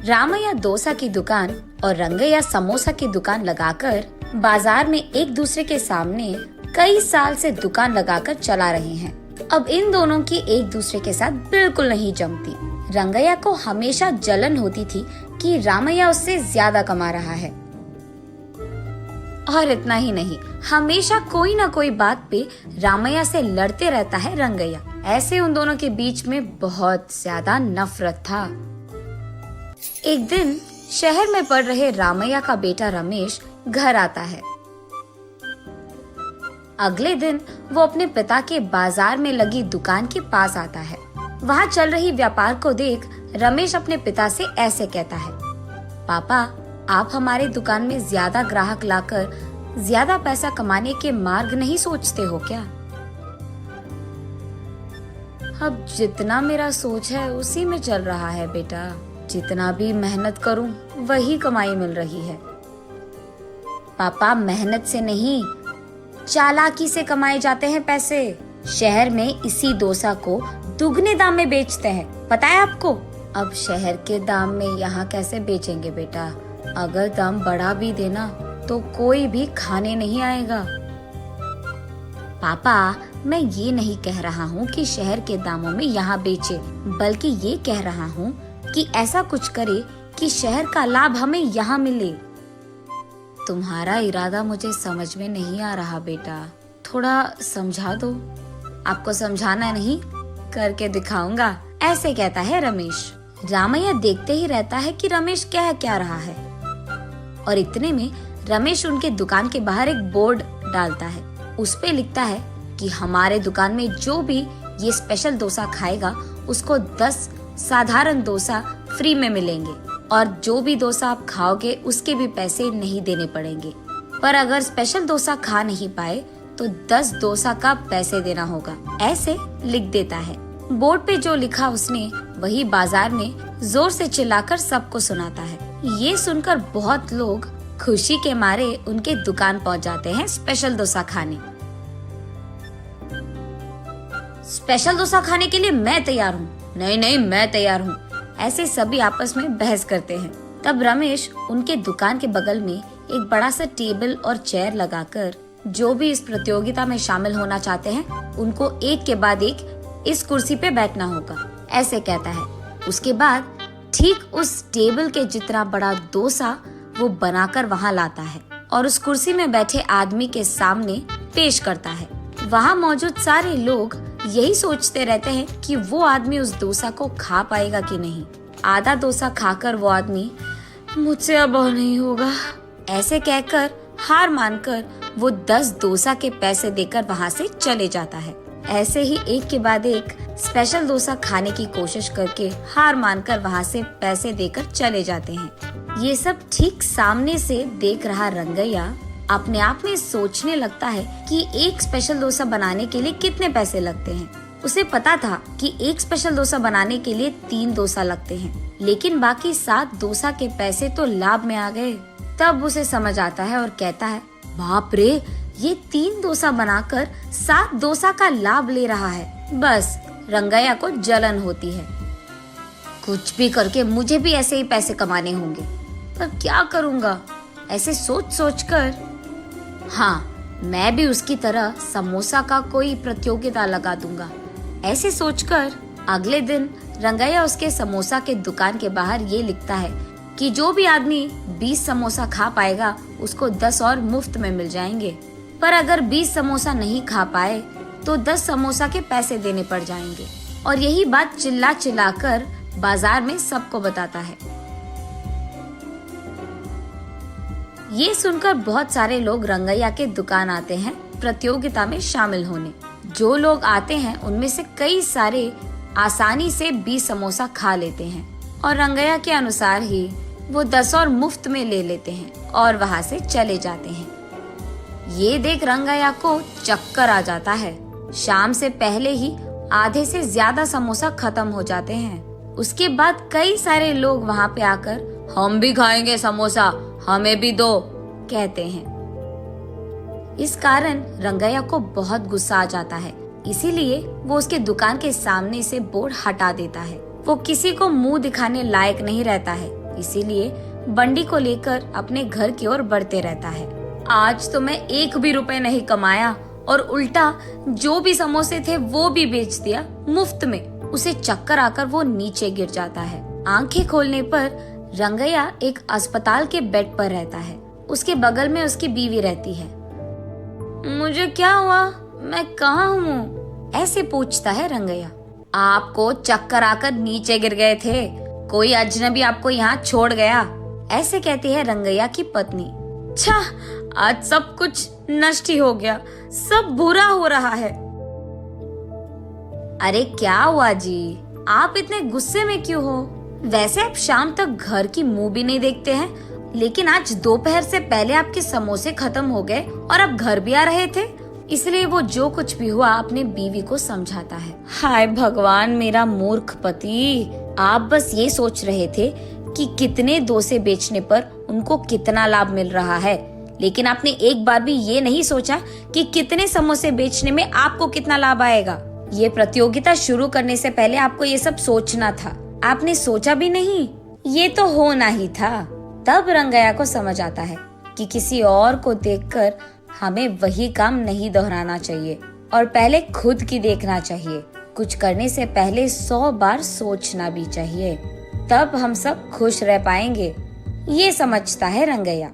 रामैया डोसा की दुकान और रंगैया समोसा की दुकान लगाकर बाजार में एक दूसरे के सामने कई साल से दुकान लगाकर चला रहे हैं। अब इन दोनों की एक दूसरे के साथ बिल्कुल नहीं जमती। रंगैया को हमेशा जलन होती थी कि रामैया उससे ज्यादा कमा रहा है। और इतना ही नहीं, हमेशा कोई ना कोई बात पे रामैया से लड़ते रहता है रंगैया। ऐसे उन दोनों के बीच में बहुत ज्यादा नफरत था। एक दिन शहर में पढ़ रहे रामैया का बेटा रमेश घर आता है। अगले दिन वो अपने पिता के बाजार में लगी दुकान के पास आता है। वहाँ चल रही व्यापार को देख रमेश अपने पिता से ऐसे कहता है, पापा, आप हमारे दुकान में ज्यादा ग्राहक लाकर ज्यादा पैसा कमाने के मार्ग नहीं सोचते हो क्या? अब जितना मेरा सोच है उसी में चल रहा है बेटा। जितना भी मेहनत करूं वही कमाई मिल रही है। पापा, मेहनत से नहीं, चालाकी से कमाए जाते हैं पैसे। शहर में इसी डोसा को दुगने दाम में बेचते हैं, पता है आपको? अब शहर के दाम में यहाँ कैसे बेचेंगे बेटा? अगर दाम बढ़ा भी देना तो कोई भी खाने नहीं आएगा। पापा, मैं ये नहीं कह रहा हूँ कि शहर के दामों में यहाँ बेचे, बल्कि ये कह रहा हूँ कि ऐसा कुछ करे कि शहर का लाभ हमें यहाँ मिले। तुम्हारा इरादा मुझे समझ में नहीं आ रहा बेटा, थोड़ा समझा दो। आपको समझाना नहीं, करके दिखाऊंगा, ऐसे कहता है रमेश। रामैया देखते ही रहता है कि रमेश कह क्या रहा है। और इतने में रमेश उनके दुकान के बाहर एक बोर्ड डालता है। उस पे लिखता है कि हमारे दुकान में जो भी ये स्पेशल डोसा खाएगा उसको 10 साधारण डोसा फ्री में मिलेंगे, और जो भी डोसा आप खाओगे उसके भी पैसे नहीं देने पड़ेंगे। पर अगर स्पेशल डोसा खा नहीं पाए तो 10 डोसा का पैसे देना होगा, ऐसे लिख देता है। बोर्ड पे जो लिखा उसने वही बाजार में जोर से चिल्लाकर सबको सुनाता है। ये सुनकर बहुत लोग खुशी के मारे उनके दुकान पहुंच जाते हैं स्पेशल डोसा खाने। स्पेशल डोसा खाने के लिए मैं तैयार हूँ। नहीं नहीं, मैं तैयार हूँ। ऐसे सभी आपस में बहस करते हैं। तब रमेश उनके दुकान के बगल में एक बड़ा सा टेबल और चेयर लगाकर जो भी इस प्रतियोगिता में शामिल होना चाहते हैं उनको एक के बाद एक इस कुर्सी पे बैठना होगा, ऐसे कहता है। उसके बाद ठीक उस टेबल के जितना बड़ा डोसा वो बनाकर वहाँ लाता है और उस कुर्सी में बैठे आदमी के सामने पेश करता है। वहाँ मौजूद सारे लोग यही सोचते रहते हैं कि वो आदमी उस डोसा को खा पाएगा कि नहीं। आधा डोसा खाकर वो आदमी, मुझसे अब और नहीं होगा, ऐसे कहकर हार मानकर वो 10 डोसा के पैसे देकर वहाँ से चले जाता है। ऐसे ही एक के बाद एक स्पेशल डोसा खाने की कोशिश करके हार मानकर वहाँ से पैसे देकर चले जाते हैं। ये सब ठीक सामने से देख रहा रंगैया अपने आप में सोचने लगता है कि एक स्पेशल डोसा बनाने के लिए कितने पैसे लगते हैं। उसे पता था कि एक स्पेशल डोसा बनाने के लिए 3 डोसा लगते हैं, लेकिन बाकी 7 डोसा के पैसे तो लाभ में आ गए। तब उसे समझ आता है और कहता है, बाप रे, ये 3 डोसा बनाकर 7 डोसा का लाभ ले रहा है। बस रंगैया को जलन होती है। कुछ भी करके मुझे भी ऐसे ही पैसे कमाने होंगे, पर क्या करूँगा? ऐसे सोच सोच कर, हाँ, मैं भी उसकी तरह समोसा का कोई प्रतियोगिता लगा दूंगा, ऐसे सोचकर अगले दिन रंगैया उसके समोसा के दुकान के बाहर ये लिखता है कि जो भी आदमी 20 समोसा खा पाएगा उसको 10 और मुफ्त में मिल जाएंगे। पर अगर 20 समोसा नहीं खा पाए तो 10 समोसा के पैसे देने पड़ जाएंगे। और यही बात चिल्ला चिल्ला कर बाजार में सबको बताता है। ये सुनकर बहुत सारे लोग रंगैया के दुकान आते हैं प्रतियोगिता में शामिल होने। जो लोग आते हैं उनमें से कई सारे आसानी से 20 समोसा खा लेते हैं और रंगैया के अनुसार ही वो 10 और मुफ्त में ले लेते हैं और वहाँ से चले जाते हैं। ये देख रंगैया को चक्कर आ जाता है। शाम से पहले ही आधे से ज्यादा समोसा खत्म हो जाते हैं। उसके बाद कई सारे लोग वहाँ पे आकर, हम भी खाएंगे समोसा, हमें भी दो, कहते हैं। इस कारण रंगैया को बहुत गुस्सा आ जाता है, इसीलिए वो उसके दुकान के सामने से बोर्ड हटा देता है। वो किसी को मुंह दिखाने लायक नहीं रहता है, इसीलिए बंडी को लेकर अपने घर की ओर बढ़ते रहता है। आज तो मैं 1 भी रुपए नहीं कमाया और उल्टा जो भी समोसे थे वो भी बेच दिया मुफ्त में। उसे चक्कर आकर वो नीचे गिर जाता है। आंखें खोलने पर रंगैया एक अस्पताल के बेड पर रहता है। उसके बगल में उसकी बीवी रहती है। मुझे क्या हुआ, मैं कहाँ हूँ? ऐसे पूछता है रंगैया। आपको चक्कर आकर नीचे गिर गए थे, कोई अजनबी आपको यहाँ छोड़ गया, ऐसे कहती है रंगैया की पत्नी। छा, आज सब कुछ नष्ट ही हो गया, सब बुरा हो रहा है। अरे क्या हुआ जी, आप इतने गुस्से में क्यों हो? वैसे आप शाम तक घर की मुंह भी नहीं देखते हैं, लेकिन आज दोपहर से पहले आपके समोसे खत्म हो गए और आप घर भी आ रहे थे। इसलिए वो जो कुछ भी हुआ अपने बीवी को समझाता है। हाय भगवान, मेरा मूर्ख पति, आप बस ये सोच रहे थे कि कितने डोसे बेचने पर उनको कितना लाभ मिल रहा है, लेकिन आपने एक बार भी ये नहीं सोचा कि कितने समोसे बेचने में आपको कितना लाभ आएगा। ये प्रतियोगिता शुरू करने से पहले आपको ये सब सोचना था, आपने सोचा भी नहीं, ये तो होना ही था। तब रंगैया को समझ आता है कि किसी और को देखकर हमें वही काम नहीं दोहराना चाहिए और पहले खुद की देखना चाहिए। कुछ करने से पहले 100 बार सोचना भी चाहिए, तब हम सब खुश रह पाएंगे। ये समझता है रंगैया।